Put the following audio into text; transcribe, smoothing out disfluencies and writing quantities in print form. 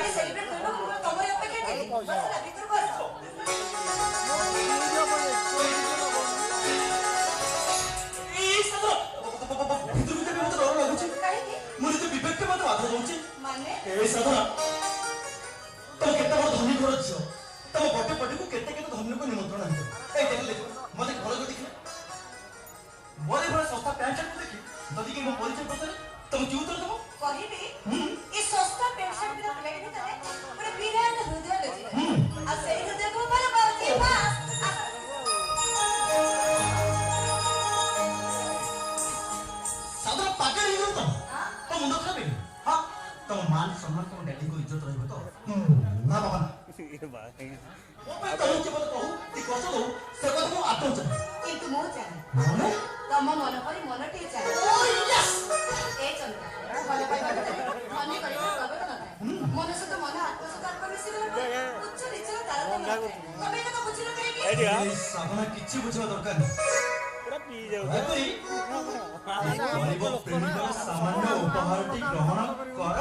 birthday celebrate करबो हम तमरे अपेक्षा थे बस ना भीतर को आसो ए सदो भीतर भीतर मत डर लागुची काहे की मोर तो विवेक के मत बाधा दउची माने ए सदो तो केते बड़ धनी घर छ तम बर्थडे पार्टी को केते केते धनी को निमंत्रण है ए देख ले मते घर को देखले मोरे बड़ सस्ता पैंट शर्ट को देखी ददी के मो परिचय पत्र तुम क्यों उतर दबो कहिबी ई सस्ता पेंट शर्ट बिना प्लेट भितर पूरा विराट हृदय लगी आ से हृदय को भर पाउती बस सादर पागल ही हो तो मुंडो खराब है हां तो मान सम्मान को डैडी को इज्जत रहबो तो ना बाबा ना ये बात है ओ पे तो के बत कहू ती कष्ट दो से कत को आतो छ किंतु मो जाने माने तम मन परि मन टे जाने ओ यस ए चंद्र भले पाइबा मने करी कबे तो ना मन से तो मन आत्मा से आत्मा मिसी गला उच्च नीच तारतम्य तमे तो बुझिलो के आइडिया ए साबना किछि बुझवा दरकार पूरा पी जाओ ଭାଇ ଗରିବ ପ୍ରେମିକର ସାମାନ୍ୟ ଉପହାରଟି ଗ୍ରହଣ କର